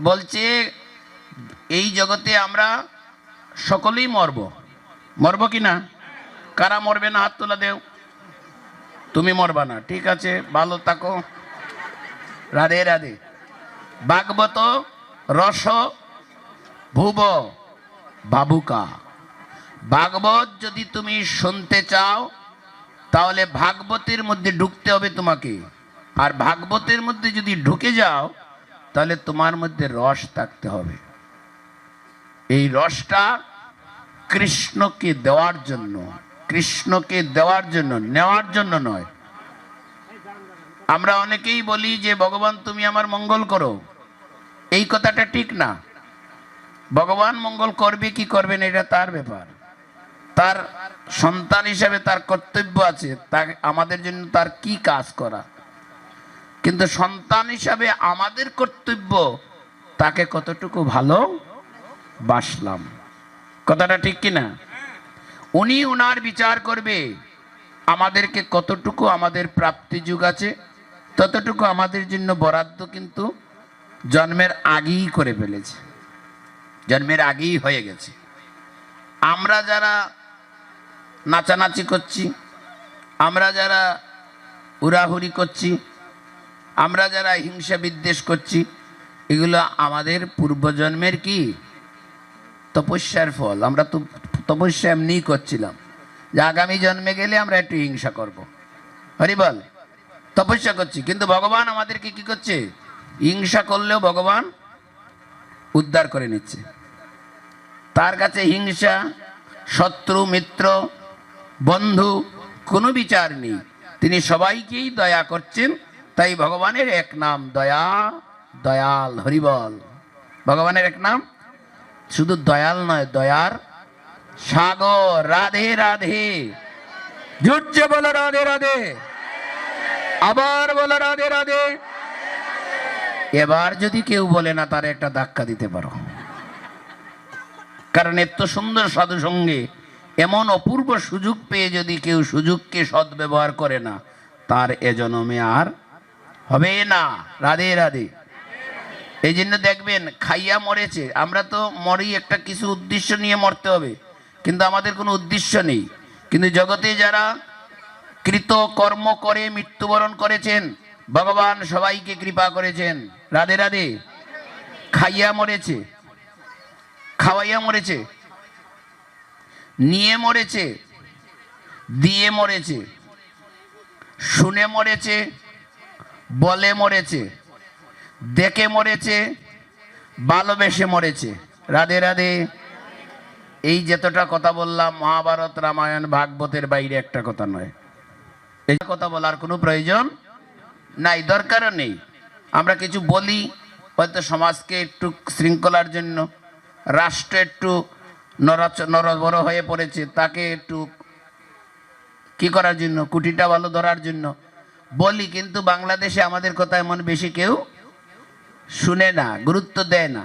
বলছে এই জগতে আমরা সকলেই মরব, মরব কি না? কারা মরবে না হাত তোলা দেও। তুমি মরবা না, ঠিক আছে, ভালো থাকো, রাধে রাধে। ভাগবত রস ভুব বাবুকা। ভাগবত যদি তুমি শুনতে চাও তাহলে ভাগবতের মধ্যে ঢুকতে হবে তোমাকে। আর ভাগবতের মধ্যে যদি ঢুকে যাও তাহলে তোমার মধ্যে রস থাকতে হবে। এই রসটা কৃষ্ণকে দেওয়ার জন্য, কৃষ্ণকে দেওয়ার জন্য, নেওয়ার জন্য নয়। আমরা অনেকেই বলি যে ভগবান তুমি আমার মঙ্গল করো, এই কথাটা ঠিক না। ভগবান মঙ্গল করবে কি করবে না এটা তার ব্যাপার, তার সন্তান হিসেবে তার কর্তব্য আছে, তাকে আমাদের জন্য তার কি কাজ করা। কিন্তু সন্তান হিসাবে আমাদের কর্তব্য তাকে কতটুকু ভালো বাসলাম, কথাটা ঠিক কিনা? উনি উনার বিচার করবে আমাদেরকে কতটুকু আমাদের প্রাপ্তি যুগ আছে, ততটুকু আমাদের জন্য বরাদ্দ কিন্তু জন্মের আগেই করে ফেলেছে, জন্মের আগেই হয়ে গেছে। আমরা যারা নাচানাচি করছি, আমরা যারা উড়াহুড়ি করছি, আমরা যারা হিংসা বিদ্বেষ করছি, এগুলো আমাদের পূর্বজন্মের কি তপস্যার ফল। আমরা তো তপস্যা এমনিই করছিলাম যে আগামী জন্মে গেলে আমরা একটু হিংসা করব, হরিবল, তপস্যা করছি। কিন্তু ভগবান আমাদেরকে কি করছে? হিংসা করলেও ভগবান উদ্ধার করে নিচ্ছে। তার কাছে হিংসা, শত্রু, মিত্র, বন্ধু কোনো বিচার নেই। তিনি সবাইকেই দয়া করছেন। তাই ভগবানের এক নাম দয়া, দয়াল, হরিবল। ভগবানের এক নাম শুধু দয়াল নয়, দয়ার সাগর। রাধে রাধে, জুটছে বলো রাধে রাধে, আবার বলো রাধে রাধে। এবার যদি কেউ বলে না তার একটা ধাক্কা দিতে পারো, কারণ এত সুন্দর সাধু সঙ্গে এমন অপূর্ব সুযোগ পেয়ে যদি কেউ সুযোগকে সদ্ব্যবহার করে না, তার এ জন্মে আর হবে না। রাধে রাধে। এই জন্য দেখবেন খাইয়া মরেছে। আমরা তো মরি একটা কিছু উদ্দেশ্য নিয়ে মরতে হবে, কিন্তু আমাদের কোনো উদ্দেশ্য নেই। কিন্তু জগতে যারা কৃত কর্ম করে মৃত্যুবরণ করেছেন, ভগবান সবাইকে কৃপা করেছেন। রাধে রাধে। খাইয়া মরেছে, খাওয়াইয়া মরেছে, নিয়ে মরেছে, দিয়ে মরেছে, শুনে মরেছে, বলে মরেছে, দেখে মরেছে, ভালোবেসে মরেছে। রাধে রাধে। এই যতটা কথা বললাম মহাভারত, রামায়ণ, ভাগবতের বাইরে একটা কথা নয়। এই কথা বলার কোনো প্রয়োজন নাই, দরকারও নেই। আমরা কিছু বলি হয়তো সমাজকে একটু শৃঙ্খলার জন্য, রাষ্ট্র একটু নড়বড় হয়ে পড়েছে, তাকে একটু কি করার জন্য, কুটিটা ভালো ধরার জন্য বলি। কিন্তু বাংলাদেশে আমাদের কথা এমন বেশি কেউ শুনে না, গুরুত্ব দেয় না।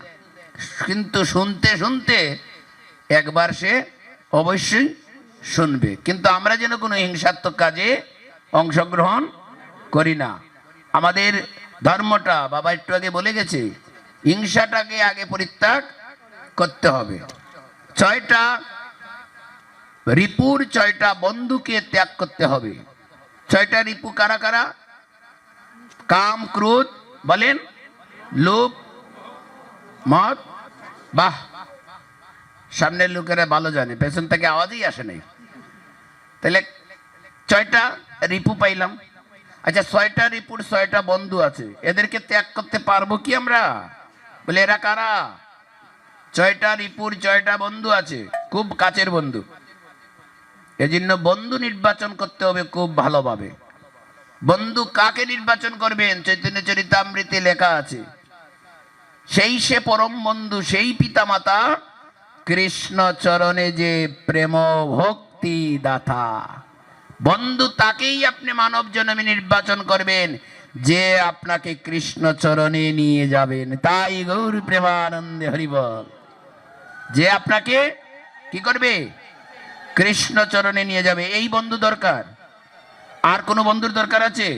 কিন্তু শুনতে শুনতে একবার সে অবশ্যই শুনবে। কিন্তু আমরা যেন কোনো হিংসাত্মক কাজে অংশগ্রহণ করি না। আমাদের ধর্মটা বাবা একটু আগে বলে গেছে, হিংসাটাকে আগে পরিত্যাগ করতে হবে। 6টা রিপুর 6টা বন্ধুকে ত্যাগ করতে হবে। 6টা রিপু কারা কারা? কাম, ক্রোধ, বলেন, লোভ, মদ। বাহ, সামনের লোকেরা ভালো জানে, পেছন থেকে আওয়াজই আসে নাই। তাহলে 6টা রিপু পাইলাম। আচ্ছা, 6টা রিপুর 6টা বন্ধু আছে, এদেরকে ত্যাগ করতে পারবো কি আমরা? বলে এরা কারা? 6টা রিপুর 6টা বন্ধু আছে, খুব কাছের বন্ধু। এজন্য বন্ধু নির্বাচন করতে হবে খুব ভালোভাবে। বন্ধু কাকে নির্বাচন করবেন? চৈতন্য চরিতামৃতে লেখা আছে, সেই সে পরম বন্ধু, সেই পিতা মাতা, কৃষ্ণ চরণে যে প্রেম ভক্তি দাতা। বন্ধু তাকেই আপনি মানব জন্মে নির্বাচন করবেন যে আপনাকে কৃষ্ণ চরণে নিয়ে যাবেন। তাই গৌর প্রেমানন্দে হরিবল। যে আপনাকে কি করবে? কৃষ্ণ চরণে নিয়ে যাবে। এই বন্ধু দরকার। আর কোন বন্ধুর দরকার আছে?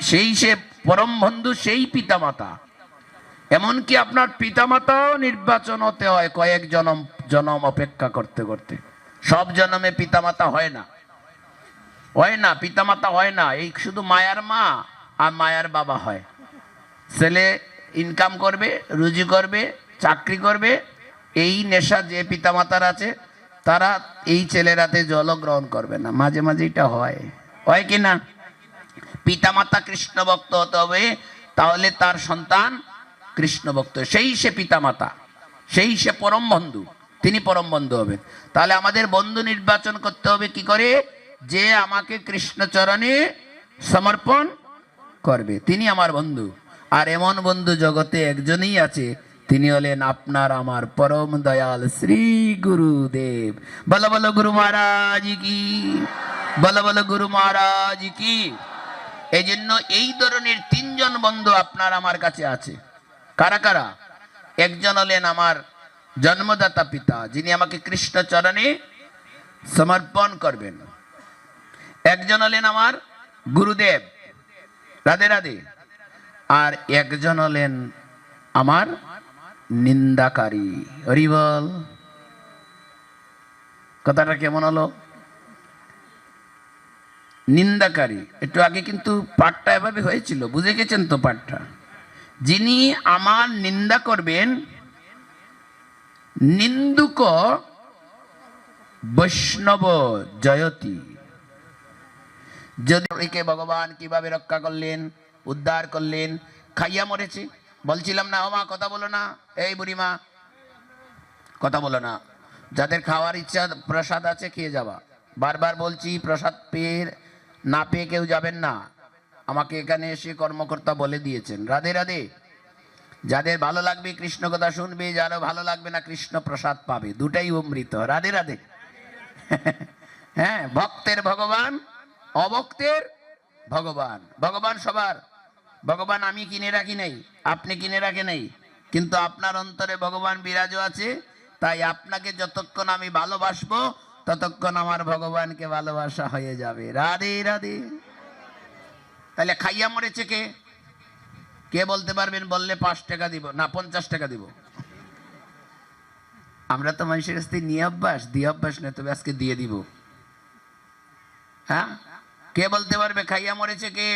সেই সে পরম বন্ধু, সেই পিতা মাতা। এমনকি আপনার পিতামাতাও নির্বাচন হতে হয় কয়েক জনম জনম অপেক্ষা করতে করতে। সব জন্মে পিতামাতা হয় না, হয় না, পিতামাতা হয় না। এই শুধু মায়ার মা আর মায়ার বাবা হয়। ছেলে ইনকাম করবে, রুজি করবে, চাকরি করবে, এই নেশা যে পিতামাতার আছে তারা এই ছেলেরাতে জল গ্রহণ করবে না। মাঝে মাঝে এটা হয়, হয় কি না? পিতামাতা কৃষ্ণ ভক্ত হতে হবে, তাহলে তার সন্তান কৃষ্ণ ভক্ত, সেই সে পিতামাতা, সেই সে পরম বন্ধু, তিনি পরম বন্ধু হবেন। তাহলে আমাদের বন্ধু নির্বাচন করতে হবে কি করে? যে আমাকে কৃষ্ণ চরণে সমর্পণ করবে, তিনি আমার বন্ধু। আর এমন বন্ধু জগতে একজনই আছে, তিনি হলেন আপনার আমার পরম দয়াল শ্রী গুরুদেব। বলো বলো গুরু মহারাজ কি, বলো বলো গুরু মহারাজ কি। এই জন্য এই ধরনের তিনজন বন্ধু আপনার আমার কাছে আছে। কারা কারা? একজন হলেন আমার জন্মদাতা পিতা, যিনি আমাকে কৃষ্ণ চরণে সমর্পণ করবেন। একজন হলেন আমার গুরুদেব, রাধে রাধে। আর একজন হলেন আমার নিন্দাকারী, হরি বল। কথাটা কেমন হলো? নিন্দাকারী। একটু আগে কিন্তু পাঠটা এভাবে হয়েছিল, বুঝে গেছেন তো পাঠটা? যিনি আমার নিন্দা করবেন, নিন্দুক বৈষ্ণব জয়তি। যদি ভগবান কিভাবে রক্ষা করলেন, উদ্ধার করলেন? খাইয়া মরেছে, বলছিলাম না? ও মা কথা বলো না, এই বুড়িমা কথা বলো না। যাদের খাওয়ার ইচ্ছা প্রসাদ আছে খেয়ে যাবা। বারবার বলছি, প্রসাদ পেয়ে না পেয়ে কেউ যাবেন না। আমাকে এখানে এসে কর্মকর্তা বলে দিয়েছেন। রাধে রাধে। যাদের ভালো লাগবে কৃষ্ণ কথা শুনবে, যারা ভালো লাগবে না কৃষ্ণ প্রসাদ পাবে, দুটাই অমৃত। রাধে রাধে। হ্যাঁ, ভক্তের ভগবান, অভক্তের ভগবান। ভগবান সবার ভগবান। আমি কিনে রাখি নাই, আপনি কিনে রাখে নাই, কিন্তু আপনার অন্তরে ভগবান বিরাজ আছে। তাই আপনাকে যতক্ষণ আমি ভালোবাসবো ততক্ষণ আমার ভগবানকে ভালোবাসা হয়ে যাবে। রাধে রাধে। তাহলে খাইয়া মরেছে কে? কে বলতে পারবেন? বললে 5 টাকা দিব, না 50 টাকা দিব। আমরা তো মানুষের কাছ থেকে নিয়ে অভ্যাস, দিয়ে অভ্যাস নেই, তবে আজকে দিয়ে দিব। হ্যাঁ, কে বলতে পারবে খাইয়া মরেছে কে?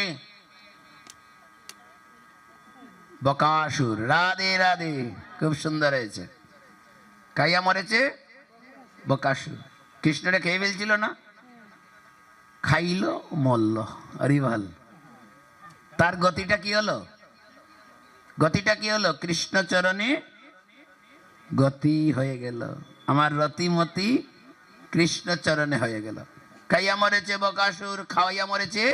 বকাসুর। রাধে রাধে, খুব সুন্দর হয়েছে। খাইয়া মরেছে বকাসুর। কৃষ্ণরে খেয়ে ফেলছিল না, খাইলো মরল। হরিভাল। তার গতিটা কি হলো? গতিটা কি হলো? কৃষ্ণ চরণে গতি হয়ে গেল। আমার রতিমতি কৃষ্ণ চরণে হয়ে গেল। খাইয়া মরেছে বকাসুর। খাওয়াইয়া মরেছে,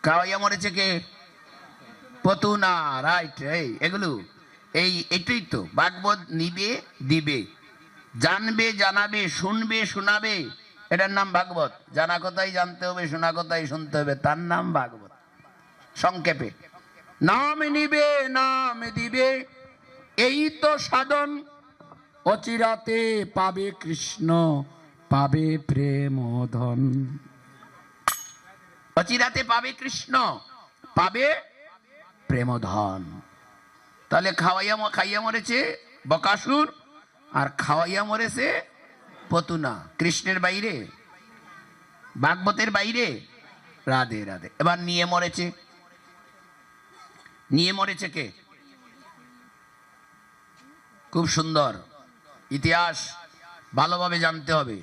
খাওয়াইয়া মরেছে কে? পতুনা। রাইট। এগুলো এটাই তো ভাগবত। নিবে দিবে, জানবে জানাবে, শুনবে শোনাবে, এটার নাম ভাগবত। জানা কথাই জানতে হবে, শোনা কথাই শুনতে হবে, তার নাম ভাগবত। সংক্ষেপে, নাম নিবে নাম দিবে, এই তো সাধন। অচিরাতে পাবে কৃষ্ণ, পাবে প্রেম ধন। অচিরাতে পাবে কৃষ্ণ, পাবে প্রেম ধন। তাহলে খাইয়া মরেছে বকাসুর, আর খাওয়াইয়া মরেছে পতুনা। কৃষ্ণের বাইরে, ভাগবতের বাইরে। রাধে রাধে। এবার নিয়ে মরেছে। নিয়ে মরেছে কে? খুব সুন্দর ইতিহাস, ভালোভাবে জানতে হবে।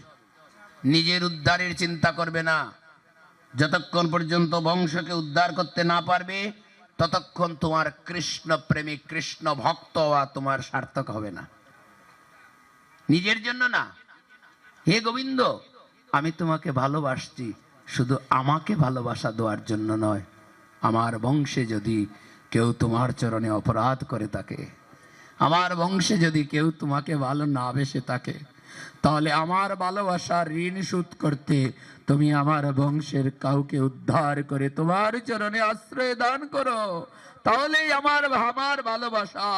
নিজের উদ্ধারের চিন্তা করবে না। যতক্ষণ পর্যন্ত বংশকে উদ্ধার করতে না পারবে ততক্ষণ তোমার কৃষ্ণ প্রেমিক, কৃষ্ণ ভক্ত হওয়া তোমার সার্থক হবে না। নিজের জন্য না। হে গোবিন্দ, আমি তোমাকে ভালোবাসছি, শুধু আমাকে ভালোবাসা দেওয়ার জন্য নয়। আমার বংশে যদি কেউ তোমার চরণে অপরাধ করে থাকে, আমার বংশে যদি কেউ তোমাকে ভালো না বেসে থাকে, তাহলে আমার ভালোবাসার ঋণ শোধ করতে তুমি আমার বংশের কাউকে উদ্ধার করে তোমার চরণে আশ্রয় দান করো। তাহলেই আমার ভালোবাসা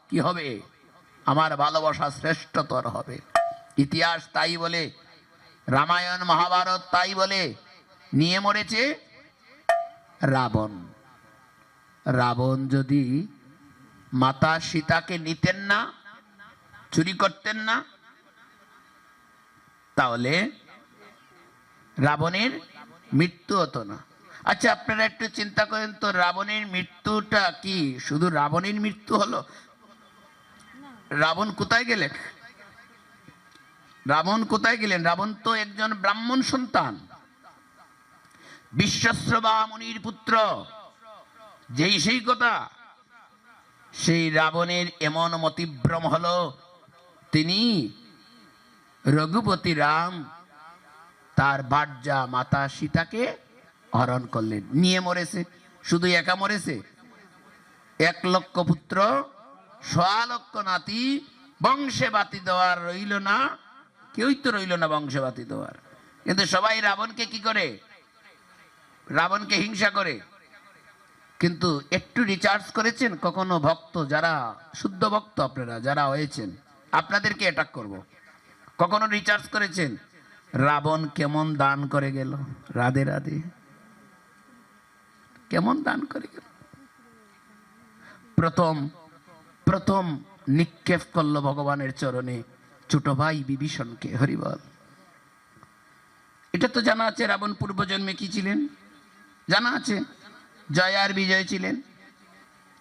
কি হবে? আমার ভালোবাসা শ্রেষ্ঠতর হবে। ইতিহাস তাই বলে, রামায়ণ মহাভারত তাই বলে। নিয়ে মরেছে রাবণ। রাবণ যদি মাতা সীতাকে নিতেন না, চুরি করতেন না, তাহলে রাবণের মৃত্যু হতো না। আচ্ছা, আপনারা একটু চিন্তা করেন তো, রাবণের মৃত্যুটা কি শুধু রাবণের মৃত্যু হলো? রাবণ কোথায় গেলেন? রাবণ কোথায় গেলেন? রাবণ তো একজন ব্রাহ্মণ সন্তান, বিশ্বশ্রবা মুনির পুত্র। যেই সেই কথা, সেই রাবণের এমন মতিভ্রম হলো, তিনি রঘুপতি রাম তার ভার্যা মাতা সীতাকে হরণ করলেন, নিয়ে মরেছে। শুধু একা মরেছে? 1,00,000 পুত্র, 1,00,000 নাতি, বংশে বাতি দেওয়ার রইল না, কেউই তো রইল না বংশে বাতি দেওয়ার। কিন্তু সবাই রাবণকে কি করে? রাবণকে হিংসা করে। কিন্তু একটু রিচার্জ করেছেন কখনো ভক্ত, যারা শুদ্ধ ভক্ত আপনারা যারা হয়েছেন, আপনাদেরকে অ্যাটাক করব, কখনো রিচার্জ করেছেন রাবণ কেমন দান করে গেল? রাধে রাধে, কেমন দান করে গেল? প্রথম প্রথম নিক্ষেপ করলো ভগবানের চরণে ছোট ভাই বিভীষণকে। হরিবল। এটা তো জানা আছে, রাবণ পূর্বজন্মে কি ছিলেন জানা আছে, জয় আর বিজয় ছিলেন।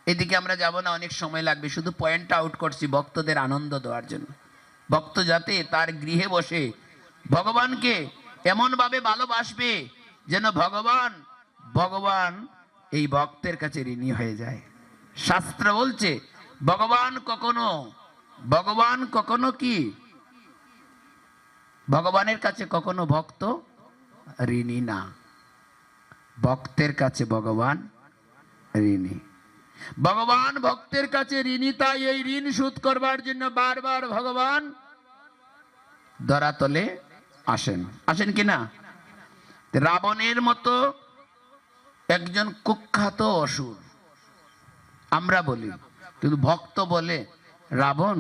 এদিকে আমরা যাব না, অনেক সময় লাগবে, শুধু পয়েন্ট আউট করছি ভক্তদের আনন্দ দেওয়ার জন্য। ভক্ত যাতে তার গৃহে বসে ভগবানকে এমন ভাবে ভালোবাসবে যেন ভগবান এই ভক্তের কাছে ঋণী হয়ে যায়। শাস্ত্র বলছে ভগবান কখনো কি ভগবানের কাছে কখনো ভক্ত ঋণী না, ভক্তের কাছে ভগবান ঋণী। ভগবান ভক্তের কাছে ঋণী, তাই এই ঋণ শোধ করবার জন্য বারবার ভগবান ধরাতলে আসেন কিনা? রাবণের মতো একজন কুখ্যাত অসুর আমরা বলি, কিন্তু ভক্ত বলে রাবণ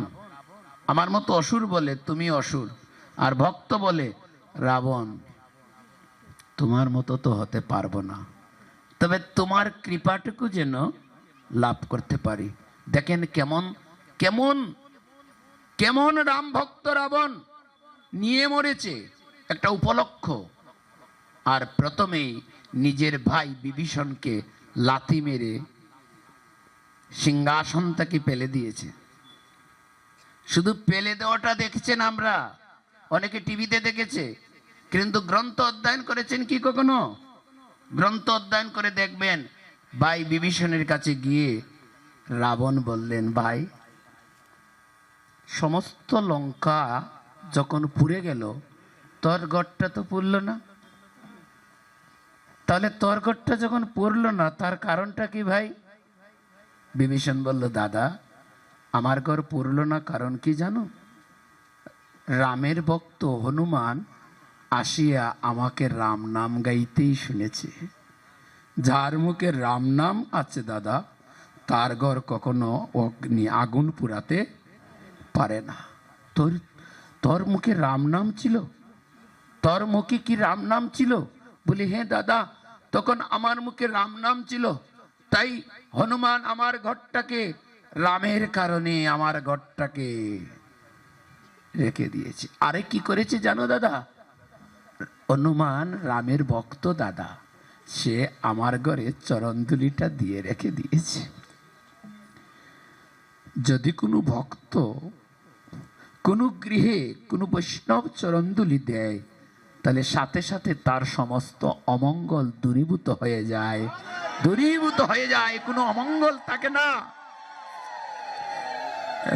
আমার মতো অসুর বলে তুমি অসুর, আর ভক্ত বলে রাবণ তোমার মতো তো হতে পারবো না, তবে তোমার কৃপাটুকু যেন লাভ করতে পারি। দেখেন কেমন কেমন কেমন রাম ভক্ত রাবণ নিয়ে মরেছে একটা উপলক্ষ। আর প্রথমেই নিজের ভাই বিভীষণকে লাথি মেরে সিংহাসন থেকে ফেলে দিয়েছে। শুধু ফেলে দেওয়াটা দেখছেন আমরা, অনেকে টিভিতে দেখেছে, কিন্তু গ্রন্থ অধ্যয়ন করেছেন কি কখনো? গ্রন্থ অধ্যয়ন করে দেখবেন, ভাই বিভীষণের কাছে গিয়ে রাবণ বললেন, ভাই সমস্ত লঙ্কা যখন পুড়ে গেল তোর ঘরটা তো পুড়ল না, তাহলে তোর ঘরটা যখন পুড়ল না তার কারণটা কি ভাই? বিভীষণ বলল, দাদা আমার ঘর পুড়ল না কারণ কি জানো? রামের ভক্ত হনুমান আসিয়া আমাকে রাম নাম গাইতেই শুনেছে, যার মুখে রাম নাম আছে দাদা তার ঘর কখনো অগ্নি আগুন পুরাতে পারে না। তোর মুখে রাম নাম ছিল? তোর মুখে কি রাম নাম ছিল? বলি হ্যাঁ দাদা, তখন আমার মুখে রাম নাম ছিল, তাই হনুমান আমার ঘরটাকে রামের কারণে আমার ঘরটাকে রেখে দিয়েছে। আরে কি করেছে জানো দাদা? হনুমান রামের ভক্ত দাদা, সে আমার ঘরে চরণধুলিটা দিয়ে রেখে দিয়েছে। যদি কোনো ভক্ত কোনো গৃহে কোনো বৈষ্ণব চরণধুলি দেয় তাহলে সাথে সাথে তার সমস্ত অমঙ্গল দূরীভূত হয়ে যায়, কোনো অমঙ্গল থাকে না।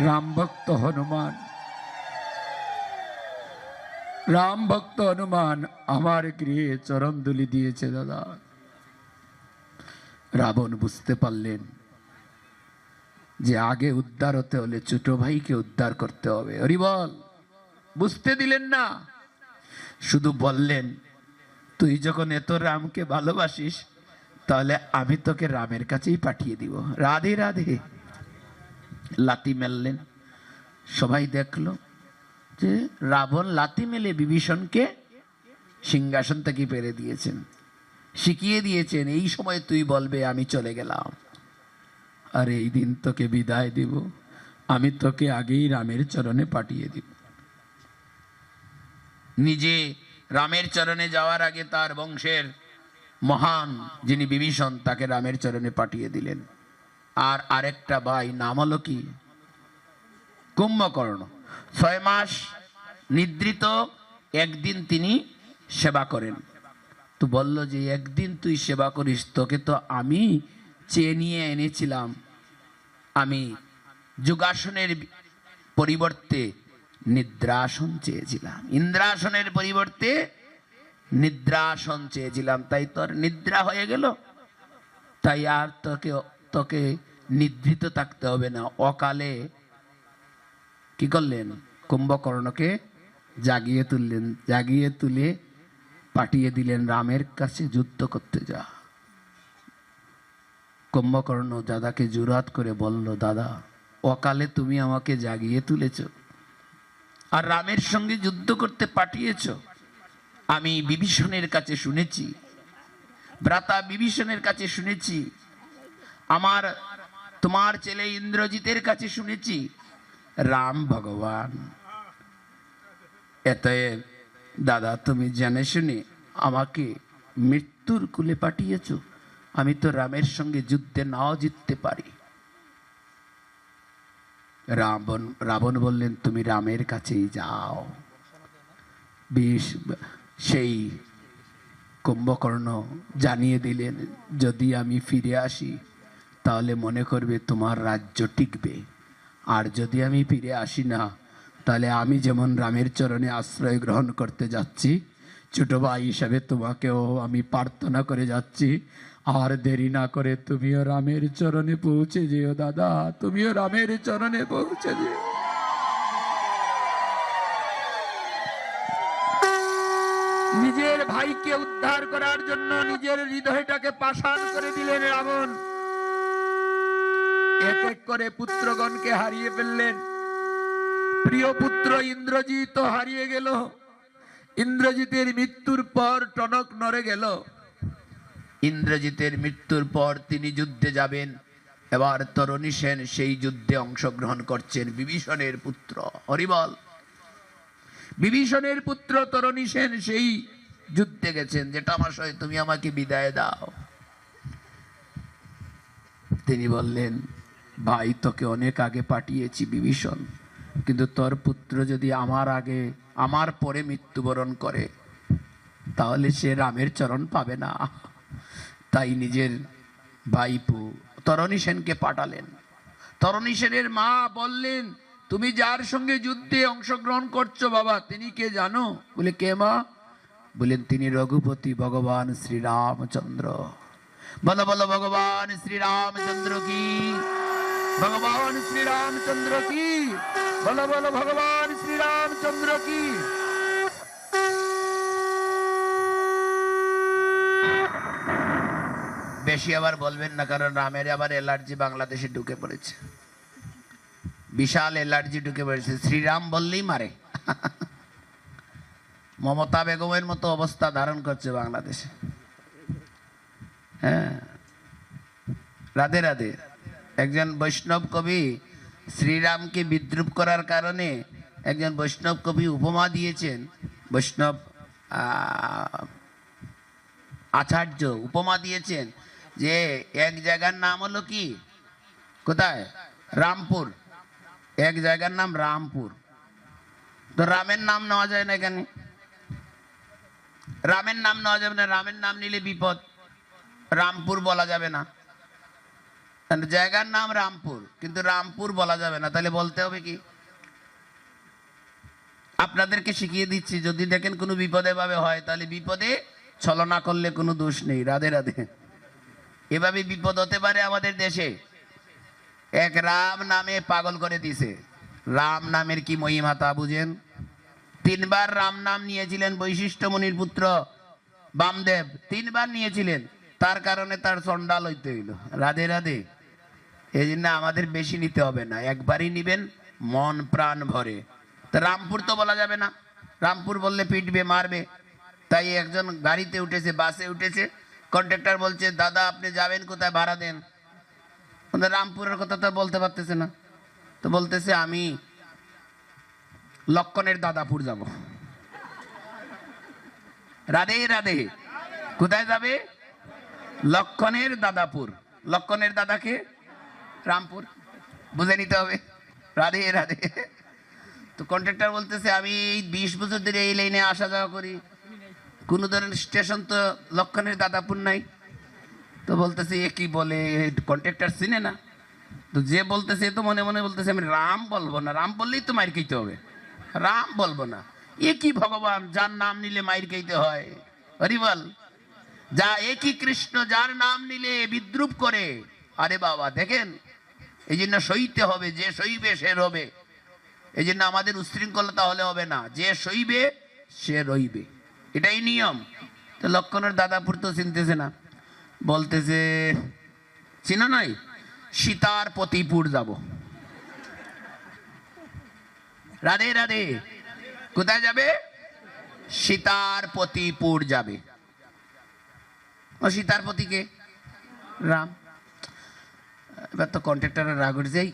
রাম ভক্ত হনুমান আমার গৃহে চরণধুলি দিয়েছে দাদা। রাবণ বুঝতে পারলেন যে আগে উদ্ধার হতে হলে ছোট ভাইকে উদ্ধার করতে হবে। হরি বল। বুঝতে দিলেন না, শুধু বললেন তুই যখন এত রামকে ভালোবাসিস তাহলে আমি তোকে রামের কাছেই পাঠিয়ে দিব। রাধে রাধে। লাথি মেললেন, সবাই দেখলো যে রাবণ লাথি মেলে বিভীষণকে সিংহাসন থেকে পেরে দিয়েছেন, শিখিয়ে দিয়েছেন এই সময় তুই বলবে আমি চলে গেলাম। আর এই দিন তোকে বিদায় দিব, আমি তোকে আগেই রামের চরণে পাঠিয়ে দিব। নিজে রামের চরণে যাওয়ার আগে তার বংশের মহান যিনি বিভীষণ, তাকে রামের চরণে পাঠিয়ে দিলেন। আর আরেকটা ভাই, নাম হলো কি? কুম্ভকর্ণ। 6 মাস নিদ্রিত, একদিন তিনি সেবা করেন। তো বলল যে একদিন তুই সেবা করিস, তোকে তো আমি চেয়ে নিয়ে এনেছিলাম। আমি যোগাসনের পরিবর্তে নিদ্রাসন চেয়েছিলাম, ইন্দ্রাসনের পরিবর্তে নিদ্রাসন চেয়েছিলাম, তাই তোর নিদ্রা হয়ে গেল। তাই আর তোকে নিদ্রিত থাকতে হবে না। অকালে কি করলেন? কুম্ভকর্ণকে জাগিয়ে তুললেন, জাগিয়ে তুলে পাঠিয়ে দিলেন রামের কাছে যুদ্ধ করতে যা। কুম্ভকর্ণ দাদাকে জুরাত করে বলল, দাদা অকালে তুমি আমাকে জাগিয়ে তুলেছ আর রামের সঙ্গে যুদ্ধ করতে পাঠিয়েছ। আমি বিভীষণের কাছে শুনেছি, ভ্রাতা বিভীষণের কাছে শুনেছি, তোমার ছেলে ইন্দ্রজিতের কাছে শুনেছি রাম ভগবান। এতএব দাদা তুমি জেনে শুনে আমাকে মৃত্যুর কুলে পাঠিয়েছ। আমি তো রামের সঙ্গে যুদ্ধে নাও জিততে পারি। রাবণ বললেন, তুমি রামের কাছেই যাও। সেই কুম্ভকর্ণ জানিয়ে দিলেন, যদি আমি ফিরে আসি তাহলে মনে করবে তোমার রাজ্য টিকবে, আর যদি আমি ফিরে আসি না তাহলে আমি যেমন রামের চরণে আশ্রয় গ্রহণ করতে যাচ্ছি, ছোট ভাই হিসাবে তোমাকেও আমি প্রার্থনা করে যাচ্ছি, আর দেরি না করে তুমিও রামের চরণে পৌঁছে যেও দাদা, তুমিও রামের চরণে পৌঁছে যেও। নিজের ভাইকে উদ্ধার করার জন্য নিজের হৃদয়টাকে পাষাণ করে দিলেন রাবণ। এক এক করে পুত্রগণকে হারিয়ে ফেললেন। প্রিয় পুত্র ইন্দ্রজিৎ হারিয়ে গেল। ইন্দ্রজিতের মৃত্যুর পর টনক নড়ে গেল। ইন্দ্রজিতের মৃত্যুর পর তিনি যুদ্ধে যাবেন। এবার তরণী সেন সেই যুদ্ধে অংশগ্রহণ করছেন, বিভীষণের পুত্র। হরিবল। বিভীষণের পুত্র তরণী সেন সেই যুদ্ধে গেছেন। জেঠামশাই তুমি আমাকে বিদায় দাও। তিনি বললেন, ভাই তোকে অনেক আগে পাঠিয়েছি বিভীষণ, কিন্তু তোর পুত্র যদি আমার পরে মৃত্যুবরণ করে তাহলে সে রামের চরণ পাবে না। তাই নিজের ভাইপো তরণী সেনকে পাঠালেন। তরণী সেনের মা বললেন, তুমি যার সঙ্গে যুদ্ধে অংশগ্রহণ করছো বাবা, তিনি কে জানো? বলে, কে মা? বলেন, তিনি রঘুপতি ভগবান শ্রীরামচন্দ্র। বলো বলো ভগবান শ্রীরামচন্দ্র কি, ভগবান শ্রীরামচন্দ্র কি, বলো বলো ভগবান শ্রীরামচন্দ্র কি। বেশি আবার বলবেন না, কারণ রামের আবার অ্যালার্জি বাংলাদেশে ঢুকে পড়েছে, বিশাল অ্যালার্জি ঢুকে পড়েছে। শ্রীরাম বললেই মারে। মমতা বেগমের মতো অবস্থা ধারণ করছে বাংলাদেশে। হ্যাঁ, রাধে রাধে। একজন বৈষ্ণব কবি শ্রীরামকে বিদ্রুপ করার কারণে একজন বৈষ্ণব কবি উপমা দিয়েছেন, বৈষ্ণব আচার্য উপমা দিয়েছেন যে এক জায়গার নাম হলো কি, কোথায়? রামপুর। এক জায়গার নাম রামপুর। তো রামের নাম নেওয়া যায় না এখানে, রামের নাম নেওয়া যাবে না। রামের নাম নিলে বিপদ, রামপুর বলা যাবে না। জায়গার নাম রামপুর, কিন্তু রামপুর বলা যাবে না। তাহলে বলতে হবে কি? আপনাদেরকে শিখিয়ে দিচ্ছি, যদি দেখেন কোনো বিপদে ভাবে হয়, তাহলে বিপদে ছলনা করলে কোনো দোষ নেই। রাধে রাধে। এভাবে বিপদ হতে পারে আমাদের দেশে। এক রাম নামে পাগল করে দিছে। রাম নামের কি মহিমা তা বুঝেন? 3 বার রাম নাম নিয়েছিলেন বৈশিষ্ট্য মুনির পুত্র বামদেব, 3 বার নিয়েছিলেন। তার কারণে তার চন্ডাল হইতে হইল। রাধে রাধে। এই জন্য আমাদের বেশি নিতে হবে না, একবারই নিবেন মন প্রাণ ভরে। তা রামপুর তো বলা যাবে না, রামপুর বললে পিটবে, মারবে। তাই একজন গাড়িতে উঠেছে, বাসে উঠেছে, কন্ট্রাক্টর বলছে, দাদা আপনি যাবেন কোথায়, ভাড়া দেন। ওদের রামপুরের কথা তো বলতে পারতেছে না, তো বলতেছে আমি লক্ষণের দাদাপুর যাব। রাধে রাধে। কোথায় যাবে? লক্ষণের দাদাপুর। লক্ষণের দাদাকে রামপুর, বুঝে নিতে হবে। রাধে রাধে। তো কন্ট্রাক্টর বলতেছে আমি এই 20 বছর ধরে এই লাইনে আসা যাওয়া করি, কোনো ধরনের স্টেশন তো লক্ষণের দাদাপুর নাই। তো বলতেছে এ কি বলে, কন্ট্রাক্টর চিনে না। তো যে বলতেছে তো মনে মনে বলতেছে আমি রাম বলবো না, রাম বললেই তো মাইর খাইতে হবে, রাম বলবো না। এ কি ভগবান, যার নাম নিলে মাইর খাইতে হয়? হরি বল। যা একই কৃষ্ণ, যার নাম নিলে বিদ্রুপ করে। আরে বাবা দেখেন, এই জন্য সইতে হবে, যে সইবে সে রবে। এই জন্য আমাদের উশৃঙ্খলতা হলে হবে না, যে সইবে সে রইবে, এটাই নিয়ম। তো লক্ষণের দাদাপুর তো চিনতেছে না, বলতেছে চিনো নাই, সীতার পতিপুর যাব। রাধে রাধে। কোথায় যাবে? সীতার পতিপুর যাবে। ও সীতার পতিকে রাম। এবার তো কন্ট্রাক্টরের রাগ উঠে যাই,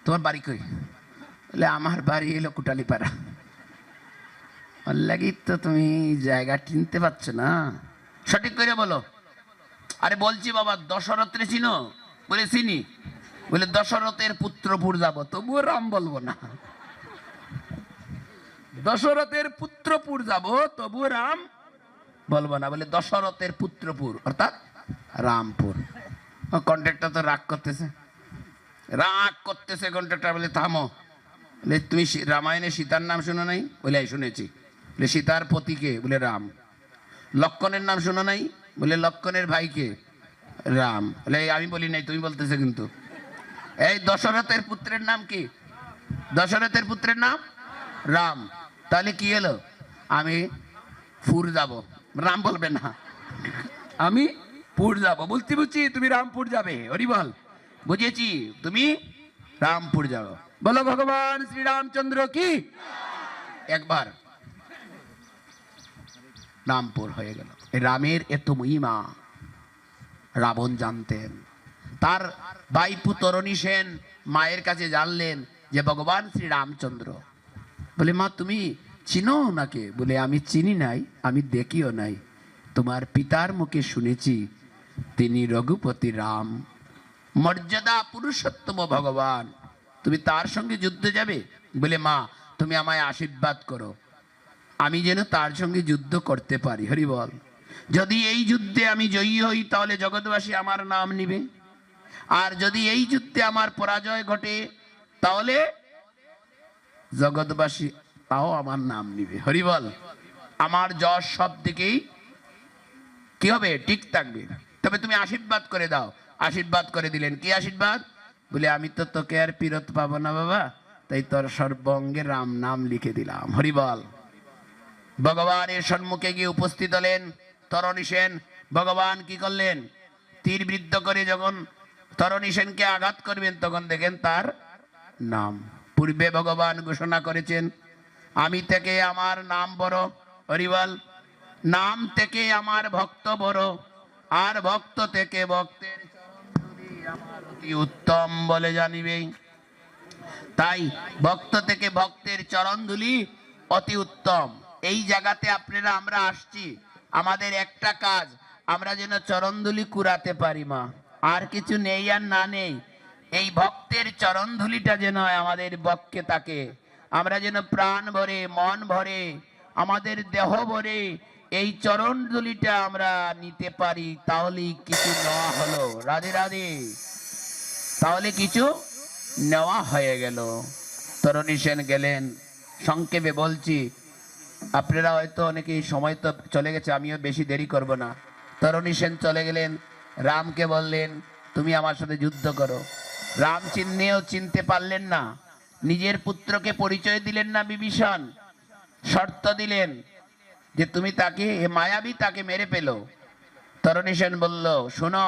তোমার বাড়ি কই? বলে আমার বাড়ি এলো কুটালিপাড়া। ওর লাগি তো তুমি জায়গা চিনতে পারছো না, সঠিক করে বলো। আরে বলছি বাবা, দশরথরে চিনো? বলে চিনি। বলে দশরথের পুত্রপুর যাব, তবুও রাম বলবো না। দশরথের পুত্রপুর যাব, তবুও রাম বলবো না। বলে দশরথের পুত্রপুর অর্থাৎ রামপুর। কন্ট্রাক্টর তো রাগ করতেছে, রাগ করতেছে। কন্ট্রাক্টর বলে থামো। বলে তুমি রামায়ণে সীতার নাম শুনো নাই? বলে শুনেছি। বলে সীতার পতিকে? বলে রাম। লক্ষণের নাম শুনো নাই? বলে লক্ষণের ভাইকে? রাম। বলে আমি বলি নাই, তুমি বলতেছে কিন্তু। এই দশরথের পুত্রের নাম কি? দশরথের পুত্রের নাম রাম। তাহলে কি হলো? আমি পুর যাব, রাম বলবে না, আমি পুর যাব। বলছি বুঝছি, তুমি রামপুর যাবে। হরি বল। বুঝেছি, তুমি রামপুর যাও। বলো ভগবান শ্রী রামচন্দ্র কি। একবার রামপুর হয়ে গেল। রামের এত মহিমা রাবণ জানতেন। তার ভাইপু তরণী সেন মায়ের কাছে জানলেন যে ভগবান শ্রী রামচন্দ্র। বলে মা তুমি চিনো নাকে? বলে আমি চিনি নাই, আমি দেখিও নাই, তোমার পিতার মুখে শুনেছি তিনি রঘুপতি রাম, মর্যাদা পুরুষোত্তম ভগবান, তুমি তার সঙ্গে যুদ্ধে যাবে? বলে মা তুমি আমায় আশীর্বাদ করো, আমি যেন তার সঙ্গে যুদ্ধ করতে পারি। হরি বল। যদি এই যুদ্ধে আমি জয়ী হই তাহলে জগৎবাসী আমার নাম নিবে, আর যদি এই যুদ্ধে আমার পরাজয় ঘটে তাহলে জগৎবাসী তাও আমার নাম নিবে। হরি বল। আমার যশ সব দিকেই কি হবে? ঠিক থাকবে। তবে তুমি আশীর্বাদ করে দাও। আশীর্বাদ করে দিলেন। কি আশীর্বাদ? বলে আমি তো তোকে আর ফিরত পাবো না বাবা, তাই তোর সর্বঙ্গে রাম নাম লিখে দিলাম। হরি বল। ভগবানের সম্মুখে গিয়ে উপস্থিত হলেন তরণী সেন। ভগবান কি করলেন? তীর বিদ্ধ করে যখন তরণী সেনকে আঘাত করবেন তখন দেখেন তার নাম। পূর্বে ভগবান ঘোষণা করেছেন আমি থেকে আমার নাম বড়। হরি বল। নাম থেকে আমার ভক্ত বড়, আর ভক্ত থেকে ভক্তের চরণ ধুলি আমার অতি উত্তম বলে জানিবে। তাই ভক্ত থেকে ভক্তের চরণ ধুলি অতি উত্তম। এই জায়গাতে আপনারা আমরা আসছি, আমাদের একটা কাজ, আমরা যেন চরণধুলি কুড়াতে পারি মা, আর কিছু নেই আর না নেই। এই ভক্তের চরণধুলিটা যেন আমাদের বক্ষে থাকে, আমরা যেন প্রাণ ভরে মন ভরে আমাদের দেহ ভরে এই চরণধুলিটা আমরা নিতে পারি, তাহলেই কিছু নেওয়া হলো। রাধে রাধে। তাহলে কিছু নেওয়া হয়ে গেল। তরণী সেন গেলেন। সংক্ষেপে বলছি, আপনারা হয়তো অনেকেই সময় তো চলে গেছে, আমিও বেশি দেরি করব না। তরণী সেন চলে গেলেন, রামকে বললেন তুমি আমার সাথে যুদ্ধ করো। রাম চিহ্নেও চিনতে পারলেন না, নিজের পুত্রকে পরিচয় দিলেন না বিভীষণ, শর্ত দিলেন যে তুমি তাকে, মায়াবী তাকে মেরে পেল। তরণী সেন বলল শোনো,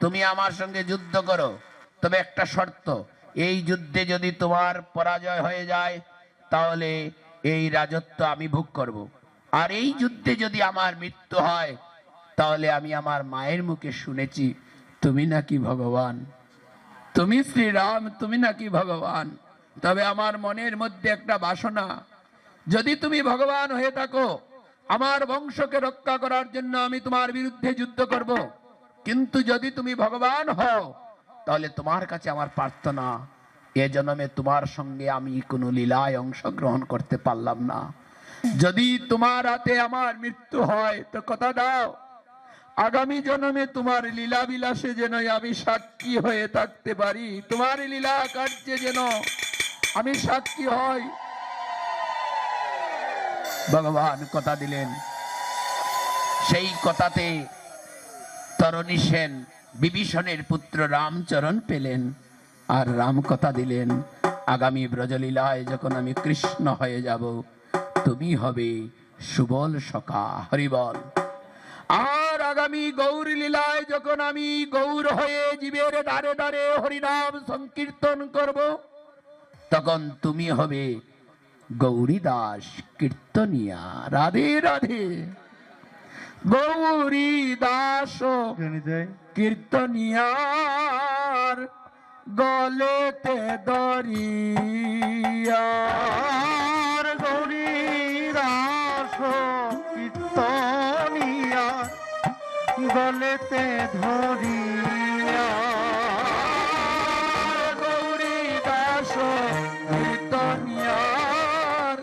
তুমি আমার সঙ্গে যুদ্ধ করো, তবে একটা শর্ত, এই যুদ্ধে যদি তোমার পরাজয় হয়ে যায় তাহলে এই রাজত্ব আমি ভোগ করব, আর এই যুদ্ধে যদি আমার মৃত্যু হয় তাহলে আমি আমার মায়ের মুখে শুনেছি তুমি নাকি ভগবান। তুমি শ্রীরাম, তুমি নাকি ভগবান। তবে আমার মনের মধ্যে একটা বাসনা, যদি তুমি ভগবান হয়ে থাকো, আমার বংশকে রক্ষা করার জন্য আমি তোমার বিরুদ্ধে যুদ্ধ করব। কিন্তু যদি তুমি ভগবান হও, তাহলে তোমার কাছে আমার প্রার্থনা, এ জন্মে তোমার সঙ্গে আমি কোনো লীলায় অংশগ্রহণ করতে পারলাম না। যদি তোমার হাতে আমার মৃত্যু হয়, তো কথা দাও, আগামী জন্মে তোমার লীলা বিলাসে যেন আমি সাক্ষী হয়ে থাকতে পারি, তোমার লীলা কার্যে যেন আমি সাক্ষী হই। ভগবান কথা দিলেন। সেই কথাতে তরণী সেন বিভীষণের পুত্র রামচরণ পেলেন, আর রাম কথা দিলেন, আগামী ব্রজলীলায় যখন আমি কৃষ্ণ হয়ে যাব, তুমি হবে সুবল সখা। হরিবল। আর আগামী গৌর লীলায় যখন আমি গৌর হয়ে জীবের দ্বারে দ্বারে হরিনাম সংকীর্তন করব, তখন তুমি হবে গৌরী দাস কীর্তনিয়া। রাধে রাধে। গৌরী দাস কীর্তনিয়ার গলেতে দরিয়া। গৌরী দাস কীর্তনিয়া গলেতে ধরিয়া। গৌরী দাস কীর্তনিয়ার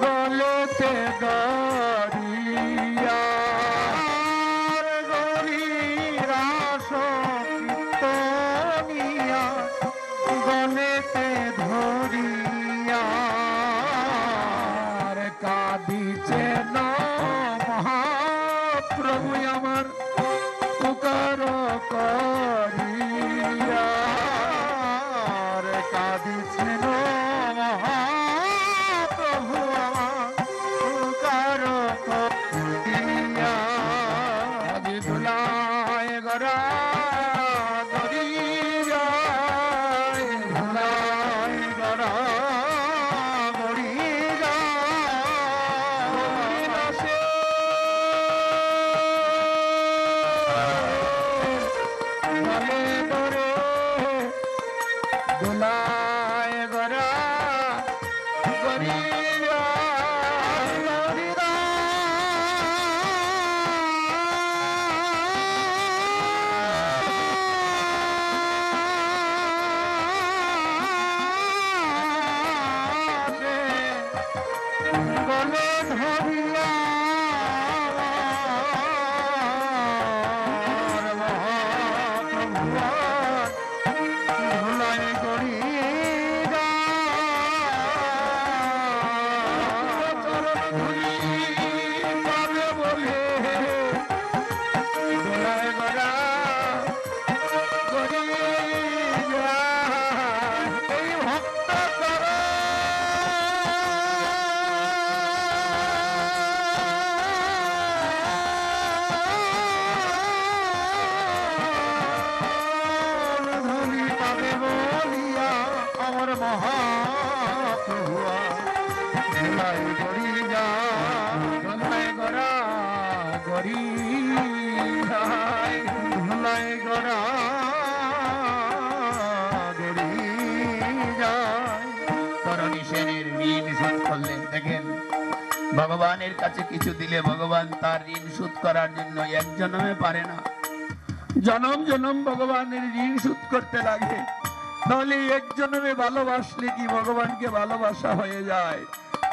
গলেতে দরিয়া। গৌরী দাস কীর্তনিয়া গলেতে ধরিয়া। কাঁদিছে না মহাপ্রভু আমার পুকার করিয়া। কাঁদিছে না মহাপ্রভু আমার পুকার করিয়া। আজি ধুলায় গরা গরিয়া, ধুলায় গড়া গড়িয়া। ধুলায় গরা গরিয়া। গলে ধরিয়া ধুলায় গড়িয়া। পাবে বলে ধুলায় গরা গরিয়া। এই ভক্ত করো ধনী পাবে বলিয়া আমার মহাপ্রভু ধুলায় গড়িয়া। ধুলায় গরা গরিয়া। ধুলায় গড়া গড়িয়া। তরণী সেনের ঋণ শোধ করলেন। দেখেন, ভগবানের কাছে কিছু দিলে ভগবান তার ঋণ শোধ করার জন্য এক জন্মে পারে না, জনম জনম ভগবানের ঋণ শোধ করতে লাগে। তাহলে এক জন্মে ভালোবাসলে কি ভগবানকে ভালোবাসা হয়ে যায়?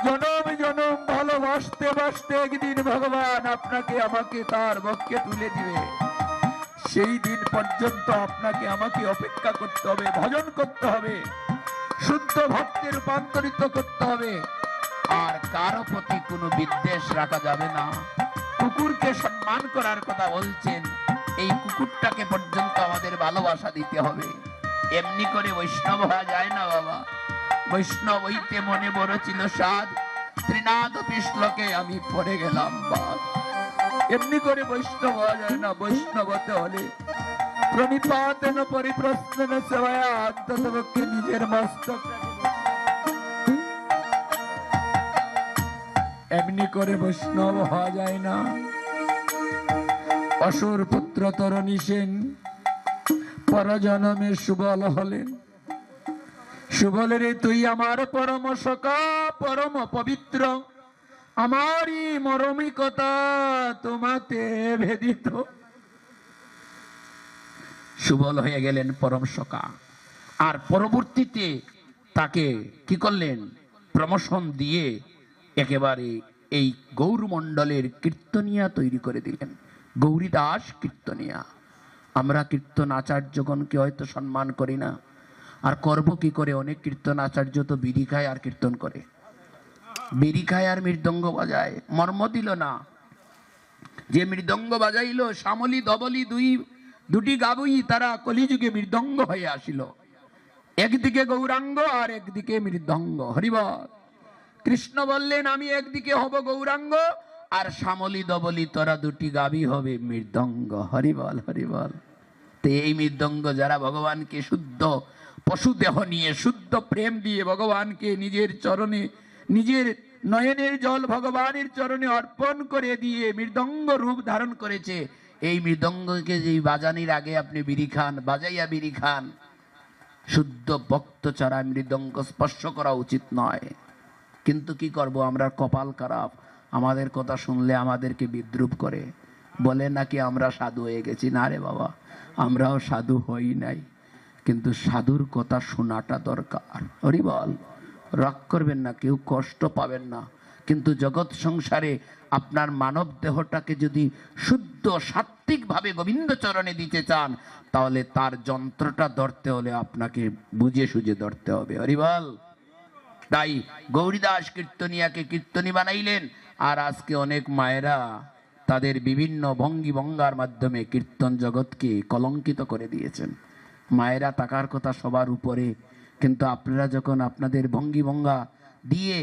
জনম জনম ভালোবাসতে বাসতে একদিন ভগবান আপনাকে আমাকে তার বক্ষে তুলে দিবে। সেই দিন পর্যন্ত আপনাকে আমাকে অপেক্ষা করতে হবে, ভজন করতে হবে, শুদ্ধ ভক্তে রূপান্তরিত করতে হবে। আর কারো প্রতি কোনো বিদ্বেষ রাখা যাবে না। কুকুরকে সম্মান করার কথা বলছেন, এই কুকুরটাকে পর্যন্ত আমাদের ভালোবাসা দিতে হবে। এমনি করে বৈষ্ণব হওয়া যায় না বাবা। বৈষ্ণব হইতে মনে বড় ছিল সাধ, ত্রিনাদ শ্লোকে আমি পড়ে গেলাম বাদ। এমনি করে বৈষ্ণব হওয়া যায় না। বৈষ্ণব হতে হলে প্রণিপাতেন পরিপ্রশ্নেন সেবায়া অন্ততপক্ষে নিজের মস্তক এমনি করে বৈষ্ণব হওয়া যায় না। অসুর পুত্র তরণী সেন পরজনমে সুবল হলেন। সুবল রে তুই আমার পরম সখা, পরম পবিত্র, আমারই মরমিকতা তোমাতে ভেদিত। সুবল হয়ে গেলেন পরম সখা। আর পরবর্তীতে তাকে কি করলেন? প্রমোশন দিয়ে একেবারে এই গৌরমণ্ডলের কীর্তনিয়া তৈরি করে দিলেন, গৌরীদাস কীর্তনিয়া। আমরা কীর্তন আচার্যগণকে হয়তো সম্মান করি না, আর করব কি করে? অনেক কীর্তন আচার্য তো বিড়ি খায় আর কীর্তন করে, বিড়ি খায় আর মৃদঙ্গ বাজায়। মর্ম দিল না যে মৃদঙ্গ বাজাইলো শ্যামলী ধবলী দুটি গাবুই তারা কলিযুগে মৃদঙ্গ হয়ে আসিল। একদিকে গৌরাঙ্গ আর একদিকে মৃদঙ্গ। হরিবল। কৃষ্ণ বললেন আমি একদিকে হব গৌরাঙ্গ, আর শ্যামলী ধবলী তোরা দুটি গাবি হবে মৃদঙ্গ। হরিবল হরিবল। তো এই মৃদঙ্গ যারা ভগবানকে শুদ্ধ পশু দেহ নিয়ে শুদ্ধ প্রেম দিয়ে ভগবানকে নিজের চরণে, নিজের নয়নের জল ভগবানের চরণে অর্পণ করে দিয়ে মৃদঙ্গ রূপ ধারণ করেছে, এই মৃদঙ্গকে যে বাজানির আগে আপনি বিড়ি খান, বাজাইয়া বিড়ি খান, শুদ্ধ ভক্ত ছাড়া মৃদঙ্গ স্পর্শ করা উচিত নয়। কিন্তু কি করব, আমরা কপাল খারাপ, আমাদের কথা শুনলে আমাদেরকে বিদ্রুপ করে, বলে নাকি আমরা সাধু হয়ে গেছি। না রে বাবা, আমরাও সাধু হই নাই, কিন্তু সাধুর কথা শোনাটা দরকার। হরি বল। রাগ করবেন না, কেউ কষ্ট পাবেন না, কিন্তু জগৎ সংসারে আপনার মানব দেহটাকে যদি শুদ্ধ সাত্ত্বিকভাবে গোবিন্দ চরণে দিতে চান, তাহলে তার যন্ত্রটা ধরতে হলে আপনাকে বুঝে সুঝে ধরতে হবে। হরি বল। তাই গৌরীদাস কীর্তনিয়াকে কীর্তনী বানাইলেন। আর আজকে অনেক মায়েরা তাদের বিভিন্ন ভঙ্গি ভঙ্গার মাধ্যমে কীর্তন জগৎকে কলঙ্কিত করে দিয়েছেন। মায়েরা টাকার কথা সবার উপরে, কিন্তু আপনারা যখন আপনাদের ভঙ্গি ভঙ্গা দিয়ে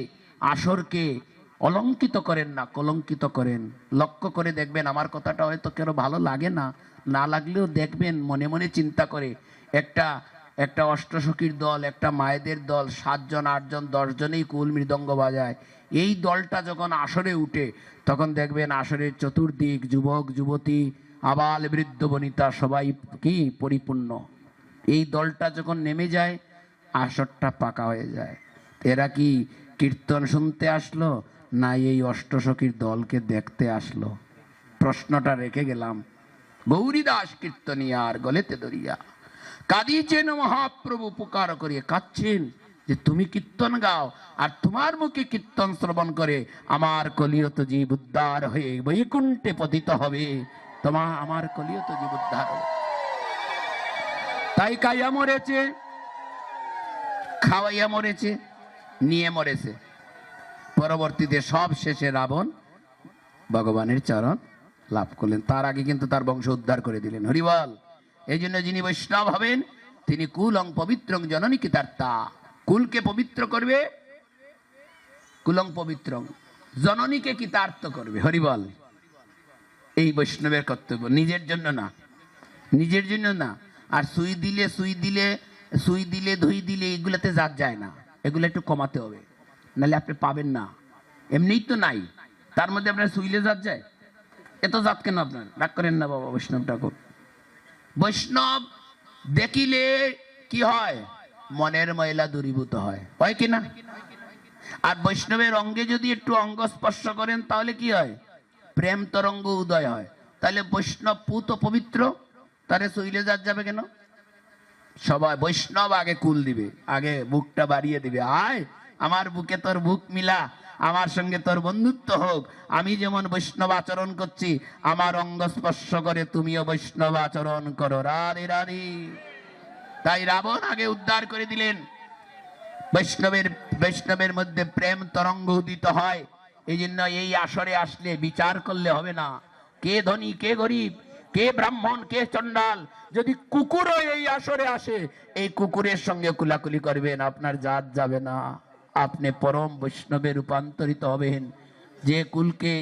আসরকে অলঙ্কিত করেন না, কলঙ্কিত করেন। লক্ষ্য করে দেখবেন, আমার কথাটা হয়তো কেন ভালো লাগে না, না লাগলেও দেখবেন মনে মনে চিন্তা করে, একটা অষ্টসখীর দল, একটা মায়েদের দল, 7 জন 8 জন 10 জনেই কুল মৃদঙ্গ বাজায়। এই দলটা যখন আসরে উঠে, তখন দেখবেন আসরের চতুর্দিক যুবক যুবতী আবাল বৃদ্ধ বনিতা সবাই কি পরিপূর্ণ। এই দলটা যখন নেমে যায়, আসরটা পাকা হয়ে যায়। এরা কি কীর্তন শুনতে আসলো, না এই অষ্টসখীর দলকে দেখতে আসলো? প্রশ্নটা রেখে গেলাম। গৌরীদাস কীর্তনিয়ার গলেতে দরিয়া কাঁদিয়েছেন মহাপ্রভু, উপকার করিয়ে কাঁদছেন যে তুমি কীর্তন গাও, আর তোমার মুখে কীর্তন শ্রবণ করে আমার কলিয়ত জীব উদ্ধার হয়ে বৈকুণ্ঠে পতিত হবে। আমার কলিয়ত জীব উদ্ধার হবে। তাই কাইয়া মরেছে, খাওয়াইয়া মরেছে, নিয়ে মরেছে। পরবর্তীতে সব শেষে রাবণ ভগবানের চরণ লাভ করলেন। তার আগে কিন্তু তার বংশ উদ্ধার করে দিলেন। হরিবল। এই জন্য যিনি বৈষ্ণব হবেন তিনি কুলং পবিত্রং জননী কীতার্থা। কুলকে পবিত্র করবে, কুলং পবিত্রং, জননীকে কীতার্থ করবে। হরিবল। এই বৈষ্ণবের কর্তব্য, নিজের জন্য না, নিজের জন্য না। আর সুই দিলে ধুই দিলে এগুলাতে জাত যায় না, এগুলো একটু কমাতে হবে, নাহলে আপনি পাবেন না। এমনিই তো নাই, তার মধ্যে আপনার সুইলে জাত যায়। এত জাত কেন আপনার? রাগ করেন না বাবা। বৈষ্ণব ঠাকুর, বৈষ্ণব দেখিলে কি হয়? মনের ময়লা দূরীভূত হয়, হয় কিনা? আর বৈষ্ণবের অঙ্গে যদি একটু অঙ্গ স্পর্শ করেন তাহলে কি হয়? প্রেম তরঙ্গ উদয় হয়। তাহলে বৈষ্ণব পুত পবিত্র, তারে সইলে যাবে কেন? সবাই বৈষ্ণব আগে কুল দিবে, আগে বুকটা বাড়িয়ে দিবে, আয় আমার বুকে তোর বুক মিলা, আমার সঙ্গে তোর বন্ধুত্ব হোক, আমি যেমন বৈষ্ণব আচরণ করছি আমার অঙ্গ স্পর্শ করে তুমিও বৈষ্ণব আচরণ করো। রাধে রাধে। তাই রাবণ আগে উদ্ধার করে দিলেন। বৈষ্ণবের মধ্যে প্রেম তরঙ্গ উদিত হয়। এই জন্য এই আসরে আসলে বিচার করলে হবে না কে ধনী কে গরিব, কে ব্রাহ্মণ কে চণ্ডাল। যদি কুকুরও এই আসরে আসে, এই কুকুরের সঙ্গে কুলাকুলি করবেন, আপনার জাত যাবে না, আপনি পরম বৈষ্ণবে রূপান্তরিত হবেন।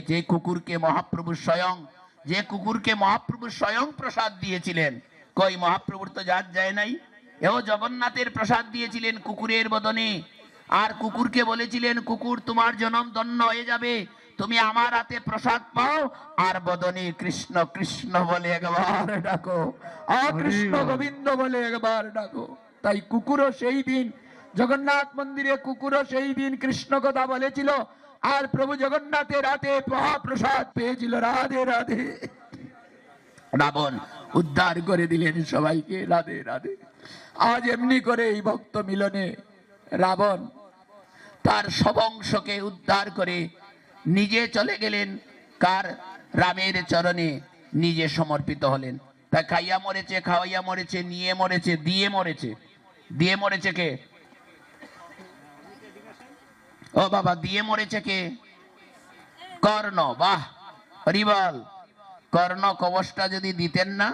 যে কুকুরকে মহাপ্রভু স্বয়ং প্রসাদ দিয়েছিলেন, কই মহাপ্রভুর তো জাত যায় নাই, এও জগন্নাথের প্রসাদ দিয়েছিলেন কুকুরের বদনে। আর কুকুরকে বলেছিলেন, কুকুর তোমার জনম ধন্য হয়ে যাবে, তুমি আমার হাতে প্রসাদ পাও আর বদনে কৃষ্ণ কৃষ্ণ বলে একবার ডাকো, কৃষ্ণ গোবিন্দ বলে একবার ডাকো। তাই কুকুরও সেই দিন জগন্নাথ মন্দিরে কুকুরও সেই দিন কৃষ্ণ কথা বলেছিল, আর প্রভু জগন্নাথের হাতে মহাপ্রসাদ পেয়েছিল। রাধে রাধে। রাবণ উদ্ধার করে দিলেন সবাইকে। রাধে রাধে। আজ এমনি করে এই ভক্ত মিলনে রাবণ তার সবংশকে উদ্ধার করে নিজে চলে গেলেন কার? রামের চরণে নিজে সমর্পিত হলেন। তাই খাইয়া মরেছে, খাওয়াইয়া মরেছে, নিয়ে মরেছে, দিয়ে মরেছে। দিয়ে মরেছে কে? ও বাবা, দিয়ে মরেছে কে? কর্ণ। বাহ, হরিবল। কর্ণ কবচটা যদি দিতেন না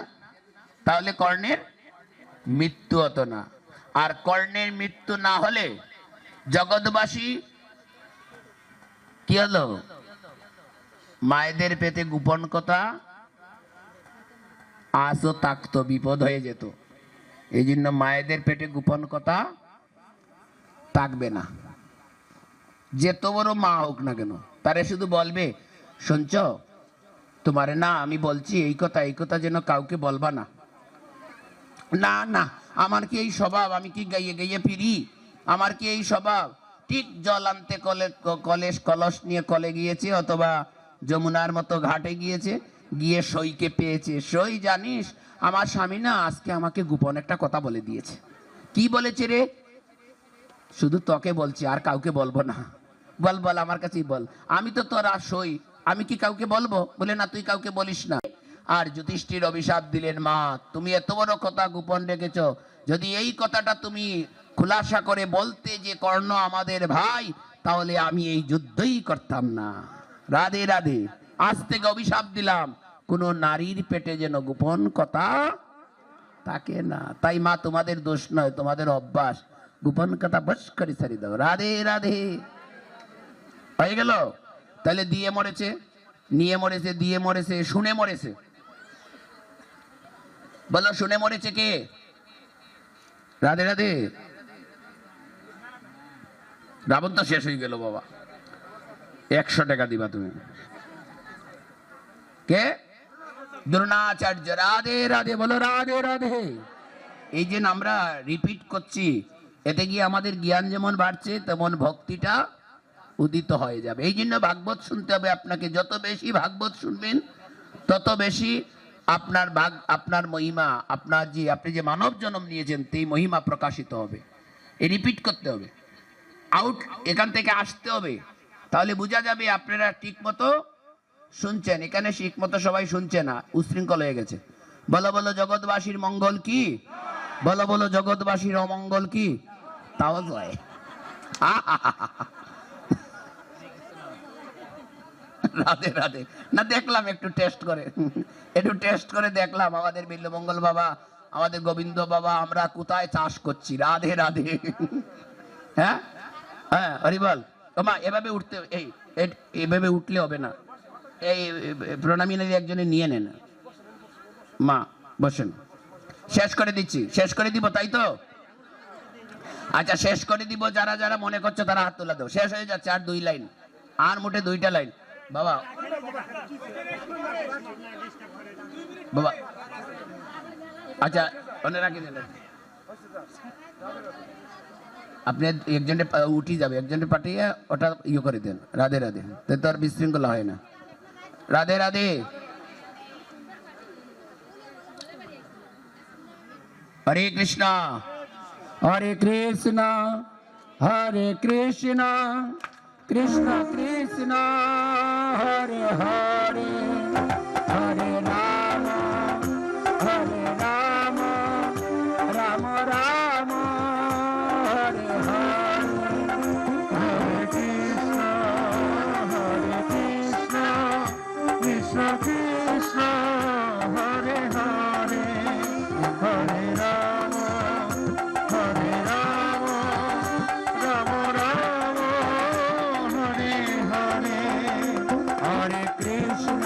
তাহলে কর্ণের মৃত্যু হতো না। আর কর্ণের মৃত্যু না হলে জগৎবাসী কি হলো? মায়েদের পেটে গোপন কথা আসো থাকতো, বিপদ হয়ে যেত। এই জন্য মায়েদের পেটে গোপন কথা থাকবে না। যেত বড় মা হোক না কেন, তারে শুধু বলবে, শুনছ তোমারে না আমি বলছি এই কথা যেন কাউকে বলবা না। না না, আমার কি এই স্বভাব? আমি কি গাইয়ে গাইয়ে ফিরি? আমার কি এই স্বভাব? ঠিক জল আনতে কলস নিয়ে কলে গিয়েছে, অথবা যমুনার মতো ঘাটে গিয়েছে, গিয়ে সইকে পেয়েছে। সই জানিস আমার স্বামী না আজকে আমাকে গোপন একটা কথা বলে দিয়েছে। কি বলেছে রে? শুধু তোকে বলছি, আর কাউকে বলবো না। বল বল, আমার কাছেই বল। আমি তো তোরা সই, আমি কি কাউকে বলবো? বলে না, তুই কাউকে বলিস না। আর যুধিষ্ঠির অভিশাপ দিলেন, মা তুমি এত বড় কথা গোপন রেখেছ, যদি এই কথাটা তুমি খুলাসা করে বলতে যে কর্ণ আমাদের ভাই, তাহলে আমি এই যুদ্ধই করতাম না। রাধে রাধে। আজ থেকে অভিশাপ দিলাম, কোন নারীর পেটে যেন গোপন কথা থাকে না। তাই মা, তোমাদের দোষ নয়, তোমাদের অভ্যাস। গোপন কথা বস করে ছাড়ি দাও। রাধে রাধে। হয়ে গেল? তাহলে দিয়ে মরেছে, নিয়ে মরেছে, দিয়ে মরেছে, শুনে মরেছে। বলো, শুনে মরেছে কে? রাধে রাধে। রাবণ তো শেষ হয়ে গেল বাবা। 100 টাকা দিবা তুমি। কে? দ্রোণাচার্য। রাধে রাধে। বলো রাধে রাধে। এই যে আমরা রিপিট করছি, এতে গিয়ে আমাদের জ্ঞান যেমন বাড়ছে তেমন ভক্তিটা উদিত হয়ে যাবে। এই জন্য ভাগবত শুনতে হবে আপনাকে। যত বেশি ভাগবত শুনবেন তত বেশি আপনার মহিমা, আপনি যে মানব জন্ম নিয়েছেন সেই মহিমা প্রকাশিত হবে। এই রিপিট করতে হবে, এখান থেকে আসতে হবে, তাহলে বোঝা যাবে আপনারা ঠিক মতো শুনছেন। এখানে ঠিক মতো সবাই শুনছে না, উশৃঙ্খল হয়ে গেছে। বলো বলো, জগৎবাসীর মঙ্গল কি? বলো বলো, জগৎবাসীর অমঙ্গল কি? তাও জয়। রাধে রাধে। না, দেখলাম একটু টেস্ট করে দেখলাম আমাদের বিল্লমঙ্গল বাবা, আমাদের গোবিন্দ বাবা, আমরা কোথায় চাষ করছি। রাধে রাধে। হ্যাঁ হ্যাঁ, হরিবল। মা এভাবে উঠতে, এইভাবে উঠলে হবে না। এই প্রণামী নদী একজনে নিয়ে নেন। মা বসেন। শেষ করে দিচ্ছি, শেষ করে দিব, তাই তো? আচ্ছা, শেষ করে দিব। যারা যারা মনে করছো তারা হাত তোলা দাও। শেষ হয়ে যাচ্ছে, আর 2 লাইন, আর মোটে 2টা লাইন বাবা। বাবা আচ্ছা, মনে রাখি দেন। আপনি একজনের উঠি যাবে, একজনের পাঠিয়ে ওটা ইয়ে করে দেন। রাধে রাধে। তো আর বিশৃঙ্খলা হয় না। রাধে রাধে। হরে কৃষ্ণ হরে কৃষ্ণ হরে কৃষ্ণ কৃষ্ণ কৃষ্ণ হরে হরে হরে রাম রাম রাম হরে হরে হরে কৃষ্ণ কৃষ্ণ কৃষ্ণ হরে হরে হরে রাম রাম রাম হরে হরে হরে কৃষ্ণ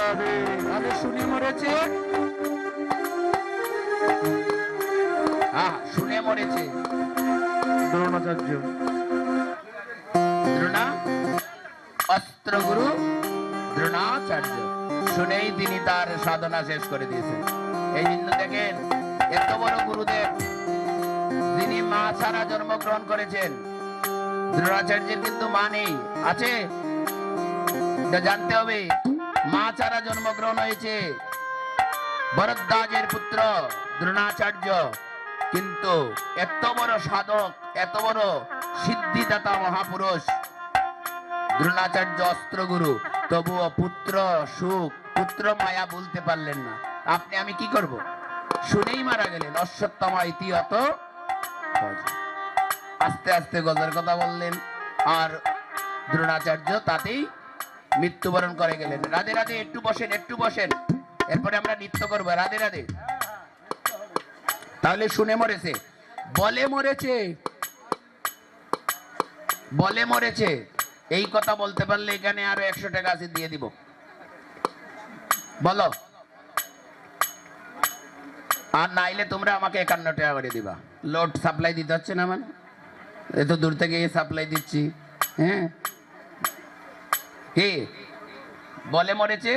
রাধে রাধে শুনে মরেছে, শুনে মরেছে দ্রোণাচার্য দ্রোণা, অস্ত্রগুরু দ্রোণাচার্য। শুনেই তিনি তার সাধনা শেষ করে দিয়েছেন। এই জন্য দেখেন এত বড় গুরুদেব, যিনি মা ছাড়া জন্মগ্রহণ করেছেন, দ্রোণাচার্যের কিন্তু মা নেই, আছে? এটা জানতে হবে। মা ছাড়া জন্মগ্রহণ হয়েছে ভরদ্বাজের পুত্র দ্রোণাচার্য, কিন্তু এত বড় সাধক, এত বড় সিদ্ধিদাতা মহাপুরুষ দ্রোণাচার্য অস্ত্রগুরু, তবুও পুত্র সুখ, পুত্র মায়া বলতে পারলেন না। আপনি আমি কি করব? শুনেই মারা গেলেন। অশ্বত্থামা ইতি অত গজ। আস্তে আস্তে গজের কথা বললেন, আর দ্রোণাচার্য তাতেই মৃত্যুবরণ করে গেলেন। রাধে রাধে, একটু বসেন, একটু বসেন, এরপরে আমরা নৃত্য করবো। রাধে রাধে। তাহলে শুনে মরেছে, বলে মরেছে, বলে মরেছে, এই কথা বলতে পারলে এখানে আরো 100 টাকা আছে, দিয়ে দিব। বলো। আর নাইলে তোমরা আমাকে 51 টাকা করে দিবা। লোড সাপ্লাই দিতে হচ্ছে না, মানে এত দূর থেকে সাপ্লাই দিচ্ছি। হ্যাঁ, কে বলে মরেছে?